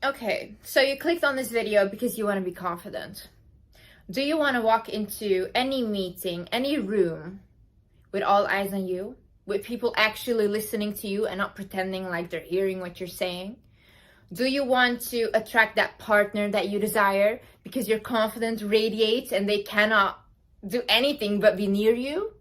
Okay, so you clicked on this video because you want to be confident. Do you want to walk into any meeting, any room with all eyes on you? With people actually listening to you and not pretending like they're hearing what you're saying? Do you want to attract that partner that you desire because your confidence radiates and they cannot do anything but be near you?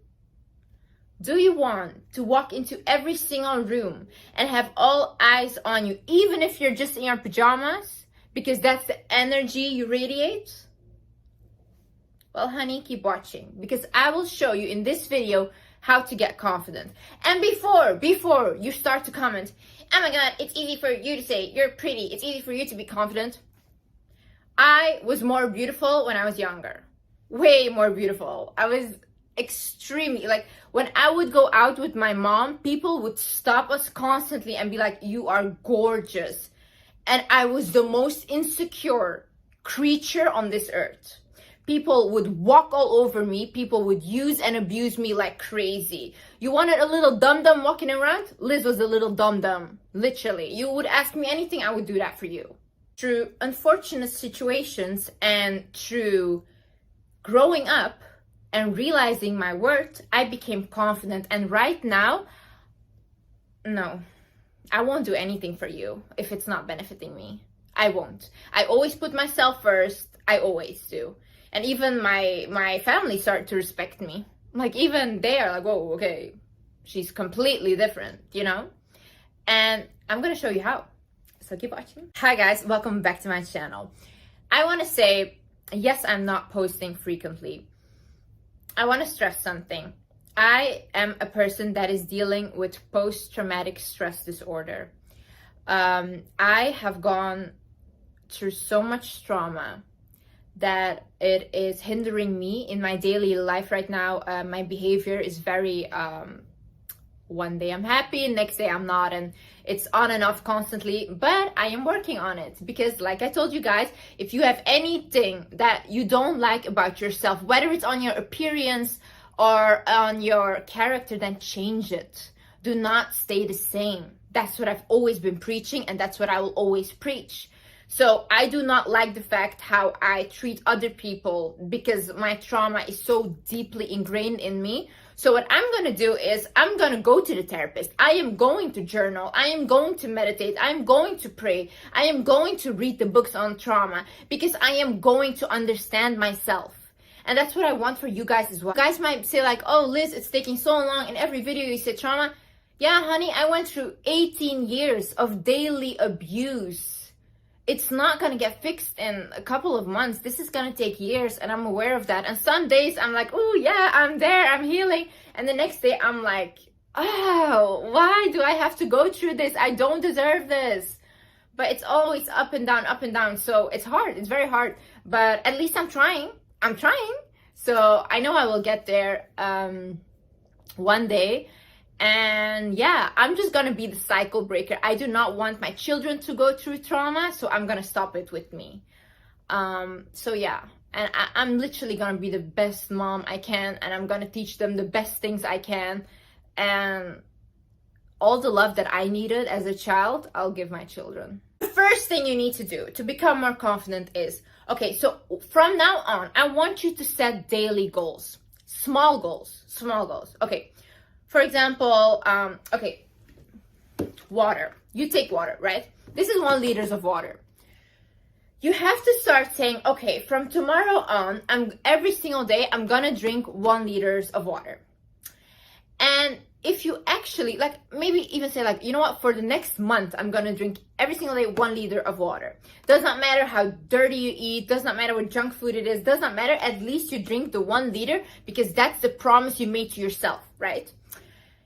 Do you want to walk into every single room and have all eyes on you, even if you're just in your pajamas, because that's the energy you radiate? Well, honey, keep watching, because I will show you in this video how to get confident. And before you start to comment, oh my god, it's easy for you to say you're pretty, it's easy for you to be confident. I was more beautiful when I was younger. Way more beautiful. I was extremely, like, when I would go out with my mom, people would stop us constantly and be like, you are gorgeous. And I was the most insecure creature on this earth. People would walk all over me. People would use and abuse me like crazy. You wanted a little dum-dum walking around? Liz was a little dum-dum, literally. You would ask me anything, I would do that for you. Through unfortunate situations and through growing up and realizing my worth, I became confident. And right now, no, I won't do anything for you if it's not benefiting me. I won't. I always put myself first. I always do. And even my family started to respect me. Like, even they are like, whoa, okay, she's completely different, you know? And I'm gonna show you how. So keep watching. Hi guys, welcome back to my channel. I wanna say, yes, I'm not posting frequently. I wanna stress something. I am a person that is dealing with post-traumatic stress disorder. I have gone through so much trauma that it is hindering me in my daily life right now. My behavior is very, one day I'm happy, next day I'm not, and it's on and off constantly, but I am working on it because, like I told you guys, if you have anything that you don't like about yourself, whether it's on your appearance or on your character, then change it. Do not stay the same. That's what I've always been preaching, and that's what I will always preach. So I do not like the fact how I treat other people because my trauma is so deeply ingrained in me. So what I'm going to do is I'm going to go to the therapist. I am going to journal. I am going to meditate. I am going to pray. I am going to read the books on trauma because I am going to understand myself. And that's what I want for you guys as well. You guys might say like, oh, Liz, it's taking so long. In every video you say trauma. Yeah, honey, I went through 18 years of daily abuse. It's not going to get fixed in a couple of months. This is going to take years, and I'm aware of that. And some days I'm like, oh yeah, I'm there, I'm healing. And the next day I'm like, oh, why do I have to go through this? I don't deserve this. But it's always up and down, up and down. So it's hard. It's very hard. But at least I'm trying. I'm trying. So I know I will get there one day. And yeah, I'm just gonna be the cycle breaker. I do not want my children to go through trauma, so I'm gonna stop it with me. So yeah, and I'm literally gonna be the best mom I can, and I'm gonna teach them the best things I can, and all the love that I needed as a child, I'll give my children. The first thing you need to do to become more confident is, okay, so from now on, I want you to set daily goals. Small goals, small goals. Okay. For example, okay, water. You take water, right? This is 1 liter of water. You have to start saying, okay, from tomorrow on, every single day, I'm gonna drink 1 liter of water. And if you actually, like, maybe even say like, you know what, for the next month, I'm gonna drink every single day 1 liter of water. Does not matter how dirty you eat, does not matter what junk food it is, does not matter, at least you drink the 1 liter because that's the promise you made to yourself, right?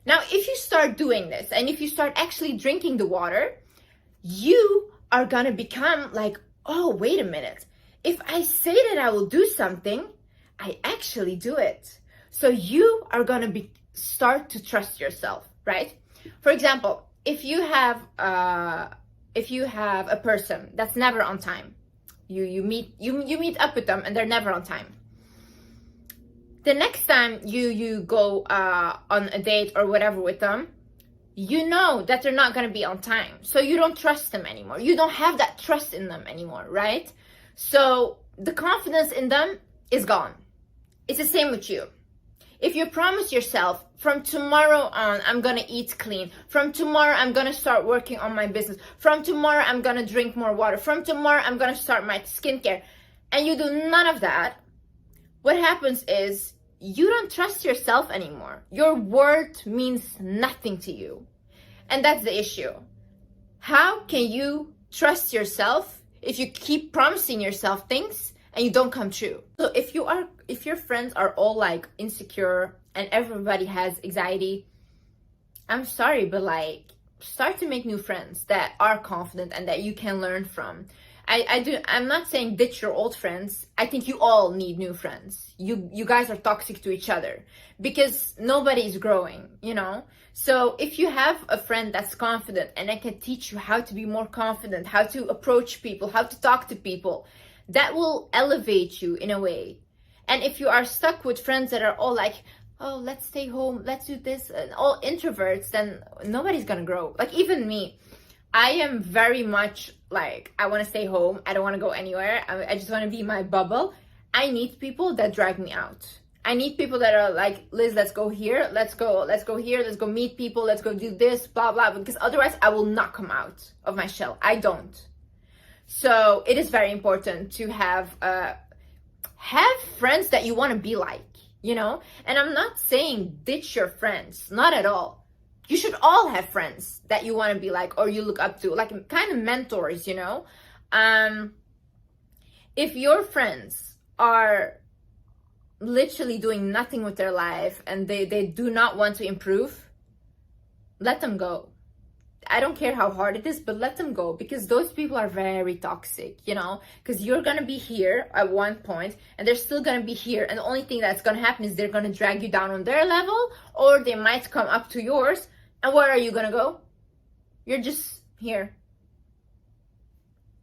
Now, if you start doing this and if you start actually drinking the water, you are going to become like, oh, wait a minute. If I say that I will do something, I actually do it. So you are going to start to trust yourself, right? For example, if you have a person that's never on time, you meet up with them and they're never on time. The next time you go on a date or whatever with them, you know that they're not going to be on time. So you don't trust them anymore. You don't have that trust in them anymore, right? So the confidence in them is gone. It's the same with you. If you promise yourself, from tomorrow on, I'm going to eat clean. From tomorrow, I'm going to start working on my business. From tomorrow, I'm going to drink more water. From tomorrow, I'm going to start my skincare. And you do none of that, what happens is you don't trust yourself anymore. Your word means nothing to you. And that's the issue. How can you trust yourself if you keep promising yourself things and you don't come true? So if your friends are all like insecure and everybody has anxiety, I'm sorry, but like start to make new friends that are confident and that you can learn from. I'm not saying ditch your old friends. I think you all need new friends. You guys are toxic to each other because nobody is growing, you know? So if you have a friend that's confident and that can teach you how to be more confident, how to approach people, how to talk to people, that will elevate you in a way. And if you are stuck with friends that are all like, oh, let's stay home, let's do this, and all introverts, then nobody's gonna grow. Like even me, I am very much like, I want to stay home. I don't want to go anywhere. I just want to be in my bubble. I need people that drag me out. I need people that are like, Liz, let's go here. Let's go here. Let's go meet people. Let's go do this, blah, blah. Because otherwise I will not come out of my shell. I don't. So it is very important to have friends that you want to be like, you know? And I'm not saying ditch your friends. Not at all. You should all have friends that you want to be like or you look up to, like kind of mentors, you know? If your friends are literally doing nothing with their life and they do not want to improve, let them go. I don't care how hard it is, but let them go, because those people are very toxic, you know? Because you're going to be here at one point and they're still going to be here. And the only thing that's going to happen is they're going to drag you down on their level, or they might come up to yours. And where are you going to go? You're just here.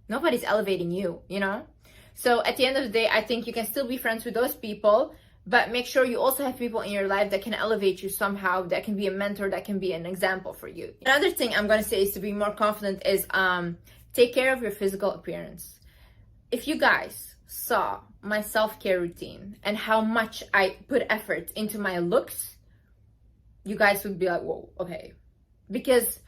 Nobody's elevating you, you know? So at the end of the day, I think you can still be friends with those people, but make sure you also have people in your life that can elevate you somehow, that can be a mentor, that can be an example for you. Another thing I'm going to say is to be more confident is take care of your physical appearance. If you guys saw my self-care routine and how much I put effort into my looks, you guys would be like, whoa, okay. Because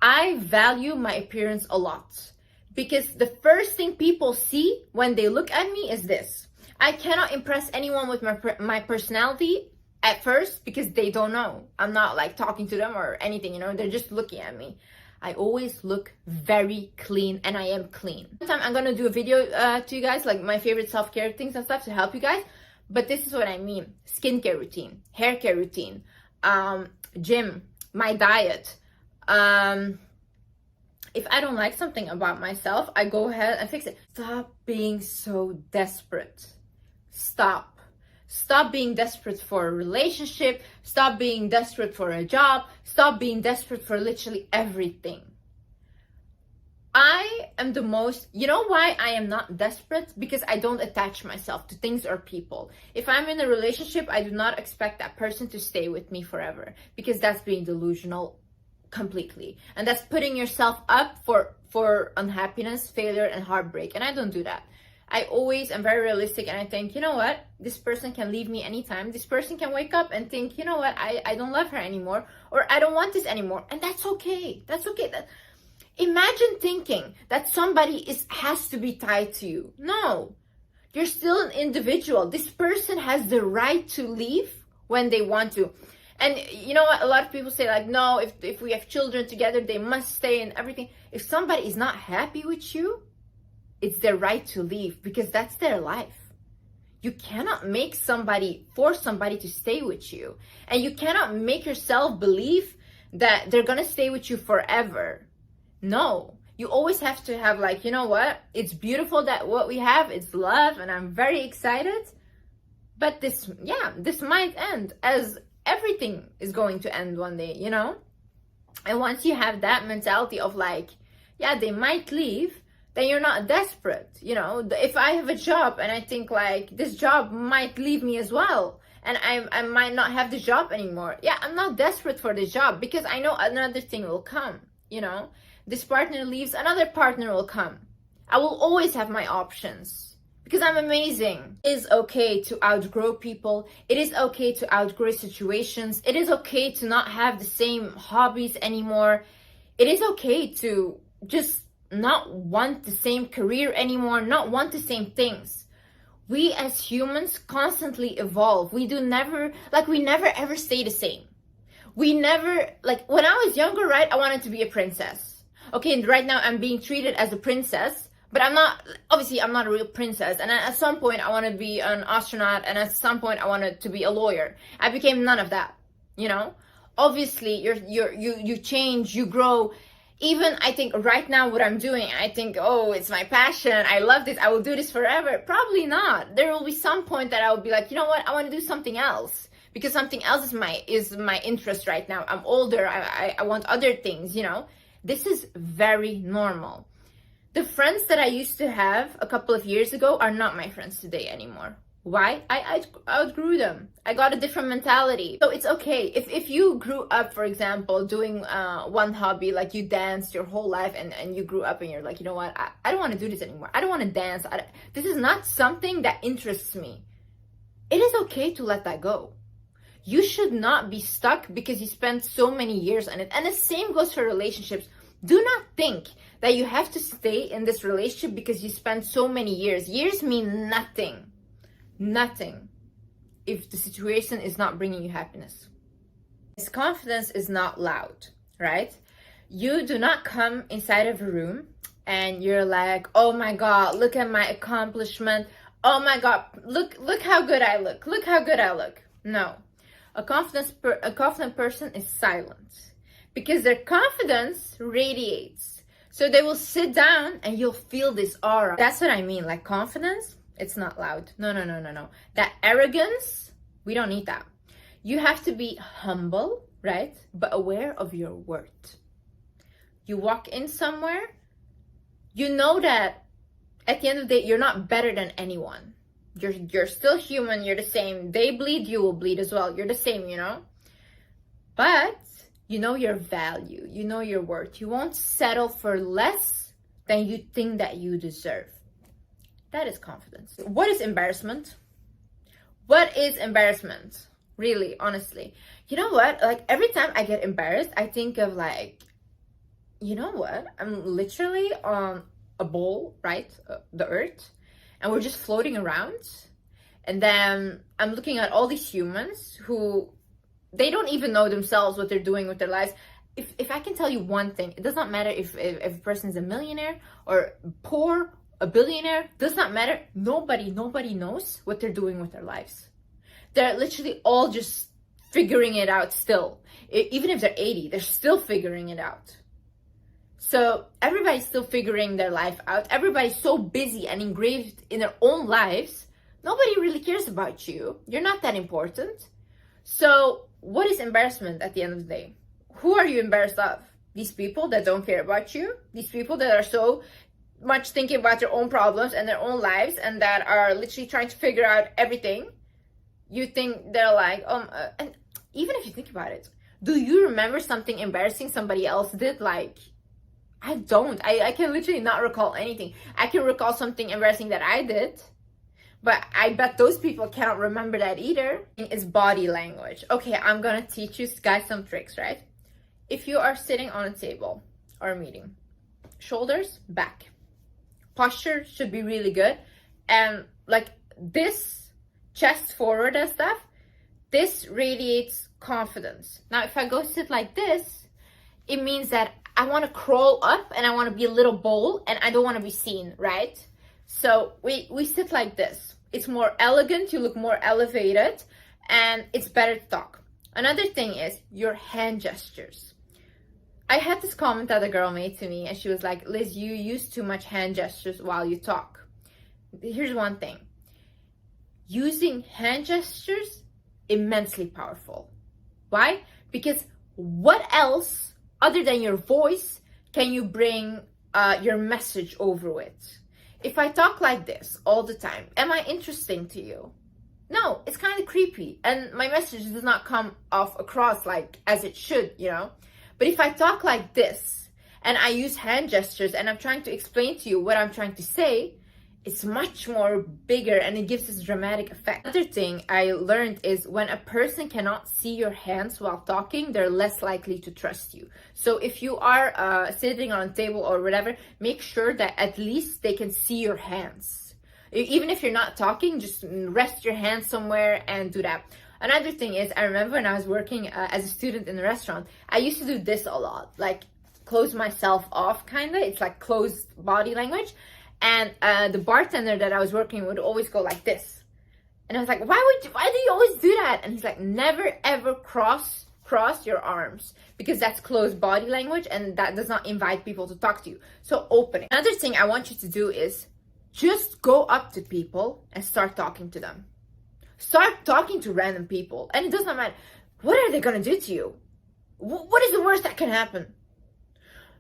I value my appearance a lot. Because the first thing people see when they look at me is this. I cannot impress anyone with my personality at first because they don't know. I'm not like talking to them or anything, you know, they're just looking at me. I always look very clean, and I am clean. Sometime I'm gonna do a video to you guys, like my favorite self-care things and stuff to help you guys. But this is what I mean. Skincare routine, hair care routine, gym, my diet. If I don't like something about myself, I go ahead and fix it. Stop being so desperate. Stop being desperate for a relationship. Stop being desperate for a job. Stop being desperate for literally everything. I am the most, you know why I am not desperate? Because I don't attach myself to things or people. If I'm in a relationship, I do not expect that person to stay with me forever, because that's being delusional completely. And that's putting yourself up for unhappiness, failure, and heartbreak. And I don't do that. I always am very realistic, and I think, you know what? This person can leave me anytime. This person can wake up and think, you know what? I don't love her anymore, or I don't want this anymore. And that's okay. That's okay. Imagine thinking that somebody has to be tied to you. No, you're still an individual. This person has the right to leave when they want to. And you know what? A lot of people say like, no, if we have children together, they must stay and everything. If somebody is not happy with you, it's their right to leave, because that's their life. You cannot force somebody to stay with you. And you cannot make yourself believe that they're going to stay with you forever. No, you always have to have like, you know what? It's beautiful that what we have is love, and I'm very excited. But this might end, as everything is going to end one day, you know? And once you have that mentality of like, yeah, they might leave, then you're not desperate, you know? If I have a job and I think like this job might leave me as well, and I might not have the job anymore. Yeah, I'm not desperate for the job because I know another thing will come, you know. This partner leaves, another partner will come. I will always have my options because I'm amazing. It is okay to outgrow people. It is okay to outgrow situations. It is okay to not have the same hobbies anymore. It is okay to just not want the same career anymore, not want the same things. We as humans constantly evolve. We never ever stay the same. We never, like when I was younger, right, I wanted to be a princess. Okay, and right now I'm being treated as a princess, but I'm not a real princess. And at some point I wanted to be an astronaut, and at some point I wanted to be a lawyer. I became none of that, you know? Obviously, you change, you grow. Even I think right now what I'm doing, I think, oh, it's my passion. I love this. I will do this forever. Probably not. There will be some point that I will be like, you know what? I want to do something else because something else is my interest right now. I'm older. I want other things, you know. This is very normal. The friends that I used to have a couple of years ago are not my friends today anymore. Why? I outgrew them. I got a different mentality. So it's okay. If you grew up, for example, doing one hobby, like you danced your whole life and you grew up and you're like, you know what, I don't want to do this anymore. I don't want to dance. This is not something that interests me. It is okay to let that go. You should not be stuck because you spent so many years on it. And the same goes for relationships. Do not think that you have to stay in this relationship because you spent so many years. Years mean nothing. Nothing if the situation is not bringing you happiness. This confidence is not loud, right? You do not come inside of a room and you're like, oh my God, look at my accomplishment. Oh my God, look how good I look. Look how good I look. No, a confident person is silent because their confidence radiates. So they will sit down and you'll feel this aura. That's what I mean, like confidence. It's not loud. No. That arrogance, we don't need that. You have to be humble, right? But aware of your worth. You walk in somewhere, you know that at the end of the day, you're not better than anyone. You're still human, you're the same. They bleed, you will bleed as well. You're the same, you know? But you know your value, you know your worth. You won't settle for less than you think that you deserve. That is confidence. What is embarrassment? What is embarrassment? Really, honestly. You know what? Like every time I get embarrassed, I think of like, you know what? I'm literally on a bowl, right? The earth. And we're just floating around. And then I'm looking at all these humans who, they don't even know themselves what they're doing with their lives. If I can tell you one thing, it does not matter if a person is a millionaire or poor, a billionaire, does not matter. Nobody knows what they're doing with their lives. They're literally all just figuring it out still. Even if they're 80, they're still figuring it out. So everybody's still figuring their life out. Everybody's so busy and engraved in their own lives. Nobody really cares about you. You're not that important. So what is embarrassment at the end of the day? Who are you embarrassed of? These people that don't care about you? These people that are so much thinking about their own problems and their own lives and that are literally trying to figure out everything? You think they're like, and even if you think about it, do you remember something embarrassing somebody else did? Like, I don't. I can literally not recall anything. I can recall something embarrassing that I did, but I bet those people cannot remember that either. It's body language. Okay, I'm gonna teach you guys some tricks, right? If you are sitting on a table or a meeting, shoulders back. Posture should be really good. And like this, chest forward and stuff, this radiates confidence. Now, if I go sit like this, it means that I want to crawl up and I want to be a little bold and I don't want to be seen, right? So we sit like this. It's more elegant, you look more elevated, and it's better to talk. Another thing is your hand gestures. I had this comment that a girl made to me and she was like, Liz, you use too much hand gestures while you talk. Here's one thing. Using hand gestures, immensely powerful. Why? Because what else other than your voice can you bring your message over with? If I talk like this all the time, am I interesting to you? No, it's kind of creepy. And my message does not come off across like as it should, you know? But if I talk like this and I use hand gestures and I'm trying to explain to you what I'm trying to say, it's much more bigger and it gives this dramatic effect. Another thing I learned is when a person cannot see your hands while talking, they're less likely to trust you. So if you are sitting on a table or whatever, make sure that at least they can see your hands. Even if you're not talking, just rest your hand somewhere and do that. Another thing is, I remember when I was working as a student in a restaurant, I used to do this a lot, like close myself off, kind of. It's like closed body language. And the bartender that I was working with would always go like this. And I was like, why do you always do that? And he's like, never ever cross your arms, because that's closed body language and that does not invite people to talk to you. So open it. Another thing I want you to do is just go up to people and start talking to them. Start talking to random people. And it does not matter. What are they going to do to you? What is the worst that can happen?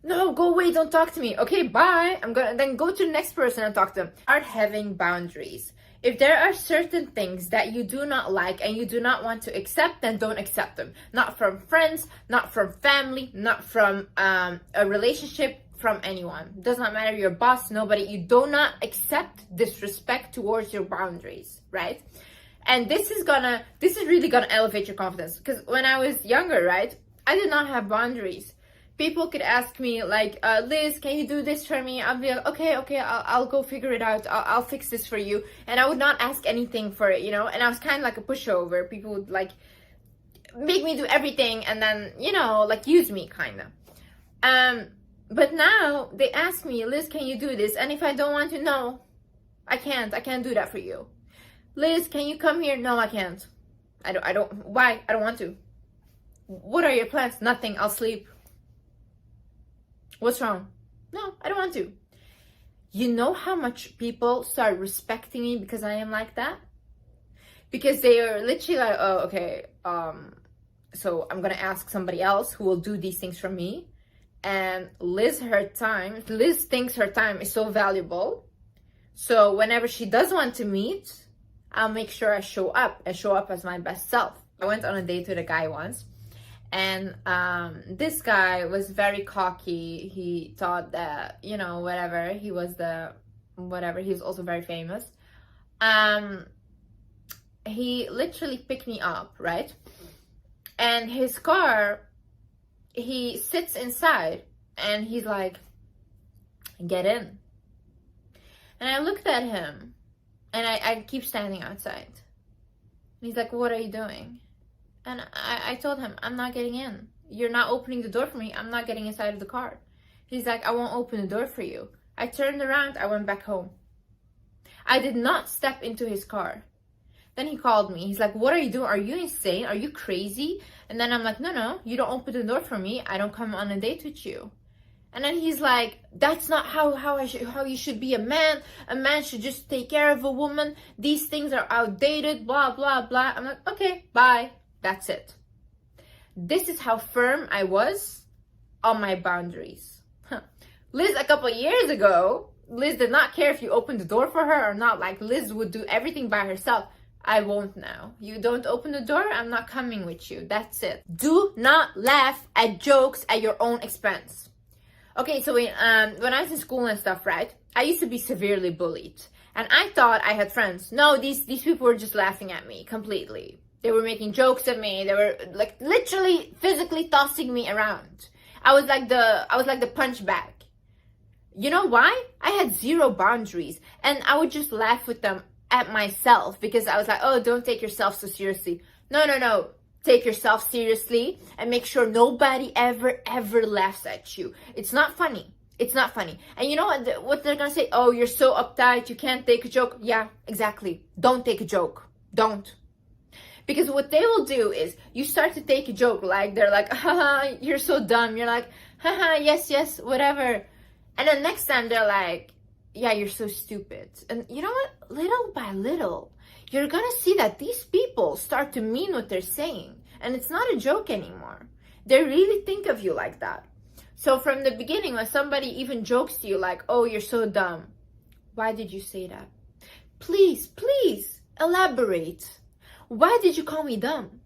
No, go away. Don't talk to me. Okay, bye. I'm going to then go to the next person and talk to them. Start having boundaries. If there are certain things that you do not like and you do not want to accept, then don't accept them. Not from friends, not from family, not from a relationship, from anyone. Does not matter, your boss, nobody. You do not accept disrespect towards your boundaries, right? And this is really gonna elevate your confidence. Because when I was younger, right, I did not have boundaries. People could ask me like, Liz, can you do this for me? I'll be like, okay, I'll go figure it out. I'll fix this for you. And I would not ask anything for it, you know? And I was kind of like a pushover. People would like make me do everything and then, you know, like use me kind of. But now they ask me, Liz, can you do this? And if I don't want to, no, I can't do that for you. Liz, can you come here? No, I can't. Why? I don't want to. What are your plans? Nothing. I'll sleep. What's wrong? No, I don't want to. You know how much people start respecting me because I am like that? Because they are literally like, oh, okay, so I'm gonna ask somebody else who will do these things for me. And Liz thinks her time is so valuable. So whenever she does want to meet, I'll make sure I show up as my best self. I went on a date with a guy once, and this guy was very cocky. He thought that, you know, whatever, he was also very famous. He literally picked me up, right? And his car, he sits inside and he's like, get in. And I looked at him and I keep standing outside. And he's like, what are you doing? And I told him, I'm not getting in. You're not opening the door for me. I'm not getting inside of the car. He's like, I won't open the door for you. I turned around. I went back home. I did not step into his car. Then he called me. He's like, what are you doing? Are you insane? Are you crazy? And then I'm like, no, you don't open the door for me. I don't come on a date with you. And then he's like, that's not how you should be a man. A man should just take care of a woman. These things are outdated, blah, blah, blah. I'm like, okay, bye. That's it. This is how firm I was on my boundaries. Liz, a couple years ago, Liz did not care if you opened the door for her or not. Like, Liz would do everything by herself. I won't now. You don't open the door, I'm not coming with you. That's it. Do not laugh at jokes at your own expense. Okay, so when I was in school and stuff, right, I used to be severely bullied. And I thought I had friends. No, these people were just laughing at me completely. They were making jokes at me. They were like literally physically tossing me around. I was like the punch bag. You know why? I had zero boundaries. And I would just laugh with them at myself because I was like, oh, don't take yourself so seriously. No. Take yourself seriously and make sure nobody ever laughs at you. It's not funny. It's not funny. And you know what they're gonna say? Oh, you're so uptight, you can't take a joke. Yeah, exactly. Don't take a joke. Don't. Because what they will do is you start to take a joke, like they're like, haha, you're so dumb. You're like, haha, yes, whatever. And then next time they're like, yeah, you're so stupid. And you know what? Little by little, you're gonna see that these people start to mean what they're saying. And it's not a joke anymore. They really think of you like that. So from the beginning, when somebody even jokes to you like, oh, you're so dumb. Why did you say that? Please, Elaborate. Why did you call me dumb?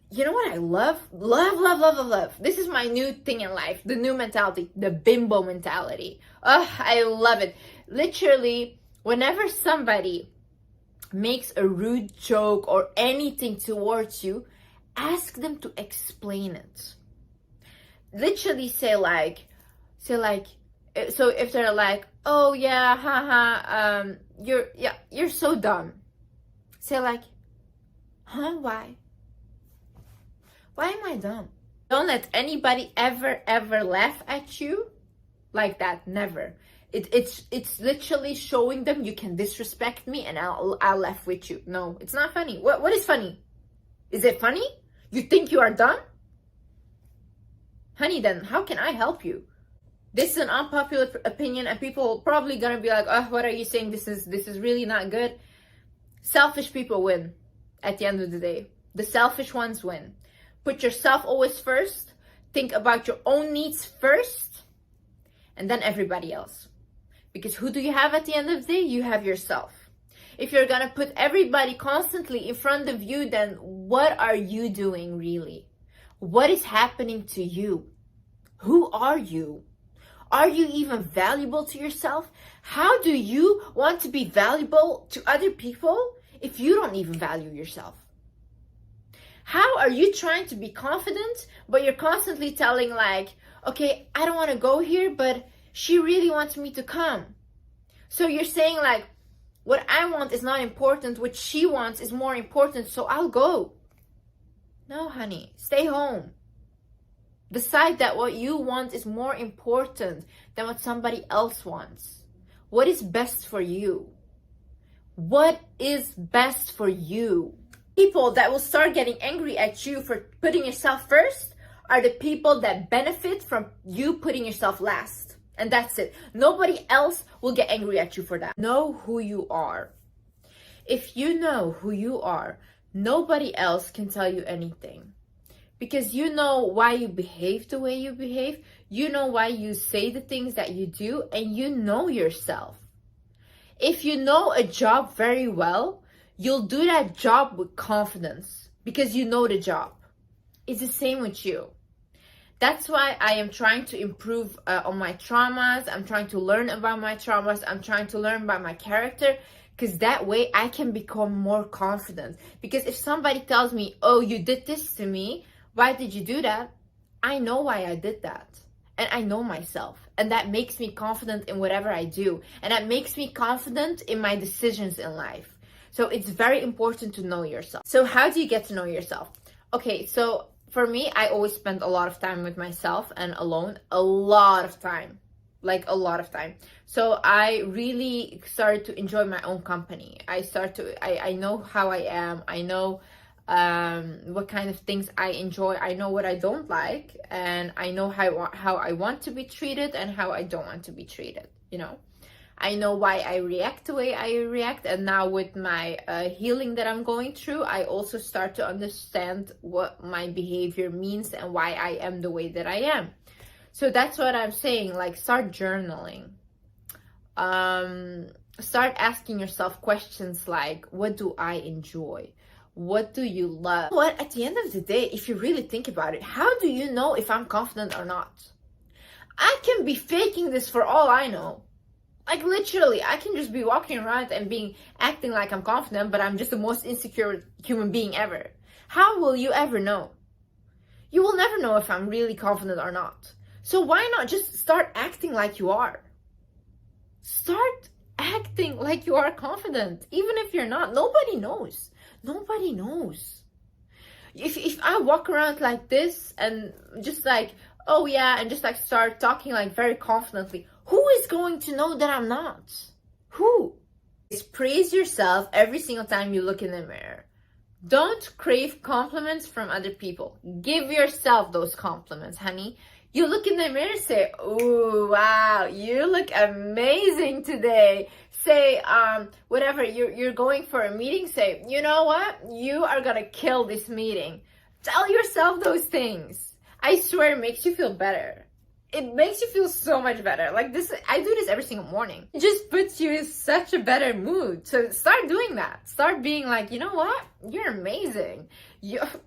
You know what I love? Love. This is my new thing in life, the new mentality, the bimbo mentality. Oh, I love it. Literally, whenever somebody makes a rude joke or anything towards you, ask them to explain it. Literally say like, so if they're like, oh yeah, haha, you're so dumb. Say like, huh, why? Why am I dumb? Don't let anybody ever laugh at you like that. Never. It's literally showing them you can disrespect me and I'll laugh with you. No, it's not funny. What is funny? Is it funny? You think you are dumb? Honey, then how can I help you? This is an unpopular opinion and people probably gonna be like, oh, what are you saying? This is really not good. Selfish people win at the end of the day. The selfish ones win. Put yourself always first. Think about your own needs first. And then everybody else. Because who do you have at the end of the day? You have yourself. If you're gonna put everybody constantly in front of you, then what are you doing really? What is happening to you? Who are you? Are you even valuable to yourself? How do you want to be valuable to other people if you don't even value yourself? How are you trying to be confident, but you're constantly telling like, okay, I don't want to go here, but she really wants me to come. So you're saying like, what I want is not important, what she wants is more important, so I'll go. No, honey, stay home. Decide that what you want is more important than what somebody else wants. What is best for you? What is best for you? People that will start getting angry at you for putting yourself first are the people that benefit from you putting yourself last. And that's it. Nobody else will get angry at you for that. Know who you are. If you know who you are, nobody else can tell you anything. Because you know why you behave the way you behave. You know why you say the things that you do. And you know yourself. If you know a job very well, you'll do that job with confidence. Because you know the job. It's the same with you. That's why I am trying to improve on my traumas. I'm trying to learn about my traumas. I'm trying to learn about my character. Because that way I can become more confident. Because if somebody tells me, oh, you did this to me. Why did you do that? I know why I did that. And I know myself. And that makes me confident in whatever I do. And that makes me confident in my decisions in life. So it's very important to know yourself. So how do you get to know yourself? Okay, so for me, I always spend a lot of time with myself and alone. A lot of time. Like a lot of time. So I really started to enjoy my own company. I know how I am. I know what kind of things I enjoy. I know what I don't like, and I know how I want to be treated and how I don't want to be treated, you know. I know why I react the way I react, and now with my healing that I'm going through, I also start to understand what my behavior means and why I am the way that I am. So that's what I'm saying, like start journaling. Start asking yourself questions like, what do I enjoy? What do you love? What, at the end of the day, if you really think about it, how do you know if I'm confident or not? I can be faking this for all I know. Like literally, I can just be walking around and acting like I'm confident, but I'm just the most insecure human being ever. How will you ever know? You will never know if I'm really confident or not. So why not just start acting like you are? Start acting like you are confident, even if you're not. Nobody knows. Nobody knows. If I walk around like this and just like, oh yeah, and just like start talking like very confidently, who is going to know that I'm not? Who? Just praise yourself every single time you look in the mirror. Don't crave compliments from other people. Give yourself those compliments, honey. You look in the mirror, say, "Ooh, wow, you look amazing today." Say, whatever, you're going for a meeting, say, you know what? You are gonna kill this meeting. Tell yourself those things. I swear it makes you feel better. it makes you feel so much better. Like this, I do this every single morning. It just puts you in such a better mood. So start doing that. Start being like, you know what? You're amazing.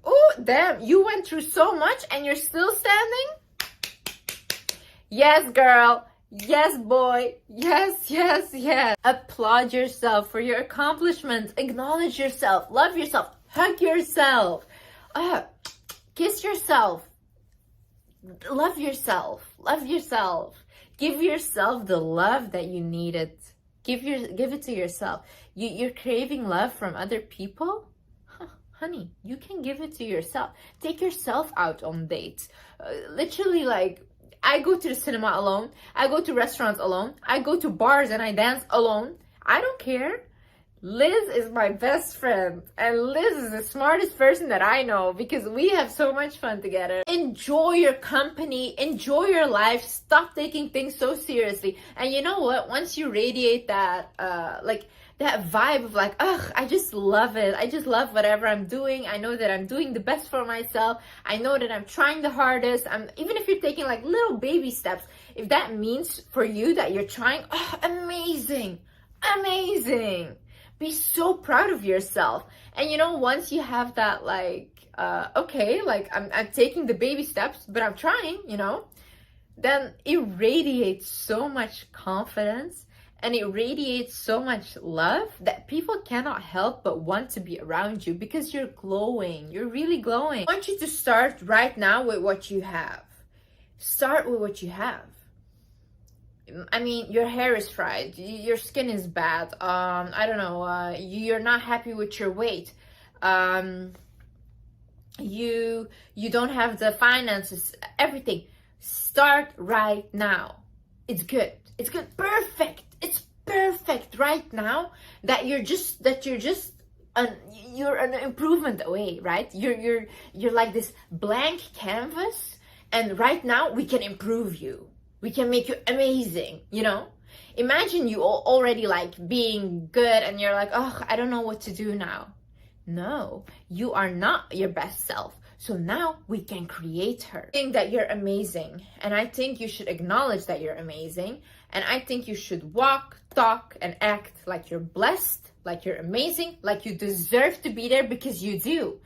Oh, damn, you went through so much and you're still standing? Yes, girl. Yes, boy. Yes, yes, yes. Applaud yourself for your accomplishments. Acknowledge yourself. Love yourself. Hug yourself. Kiss yourself. Love yourself. Love yourself. Give yourself the love that you needed. Give it to yourself. You're craving love from other people? Honey, you can give it to yourself. Take yourself out on dates. Literally, like, I go to the cinema alone. I go to restaurants alone. I go to bars and I dance alone. I don't care. Liz is my best friend, and Liz is the smartest person that I know because we have so much fun together. Enjoy your company, enjoy your life, stop taking things so seriously. And you know what? Once you radiate that, that vibe of like, ugh, I just love it. I just love whatever I'm doing. I know that I'm doing the best for myself. I know that I'm trying the hardest. Even if you're taking like little baby steps, if that means for you that you're trying, oh, amazing, amazing. Be so proud of yourself. And you know, once you have that, like, okay, like I'm taking the baby steps, but I'm trying, you know, then it radiates so much confidence and it radiates so much love that people cannot help but want to be around you because you're glowing. You're really glowing. I want you to start right now with what you have. Start with what you have. I mean, your hair is fried, your skin is bad, I don't know, you're not happy with your weight, you don't have the finances, everything. Start right now. It's good. It's good. Perfect. It's perfect right now that you're an improvement away, right? You're like this blank canvas, and right now we can improve you. We can make you amazing, you know? Imagine you already like being good and you're like, oh, I don't know what to do now. No, you are not your best self. So now we can create her. I think that you're amazing. And I think you should acknowledge that you're amazing. And I think you should walk, talk, and act like you're blessed, like you're amazing, like you deserve to be there because you do.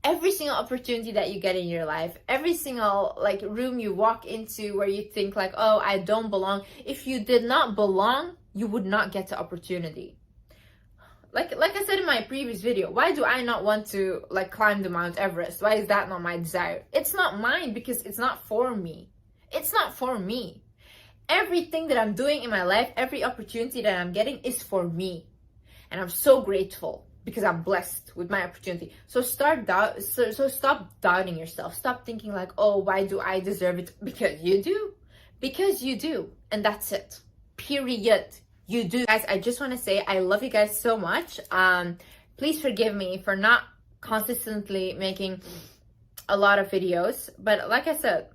Every single opportunity that you get in your life, every single like room you walk into where you think like, oh, I don't belong. If you did not belong, you would not get the opportunity. Like I said in my previous video, why do I not want to like climb the Mount Everest? Why is that not my desire? It's not mine because it's not for me. It's not for me. Everything that I'm doing in my life, every opportunity that I'm getting is for me. And I'm so grateful because I'm blessed with my opportunity. So stop doubting yourself. Stop thinking like, oh, why do I deserve it? Because you do. Because you do. And that's it. Period. You do. Guys, I just want to say I love you guys so much. Please forgive me for not consistently making a lot of videos. But like I said,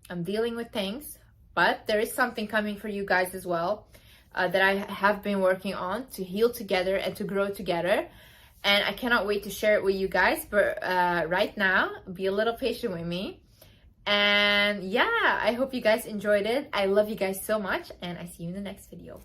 I'm dealing with things. But there is something coming for you guys as well. That I have been working on to heal together and to grow together. And I cannot wait to share it with you guys. But right now, be a little patient with me. And yeah, I hope you guys enjoyed it. I love you guys so much. And I see you in the next video.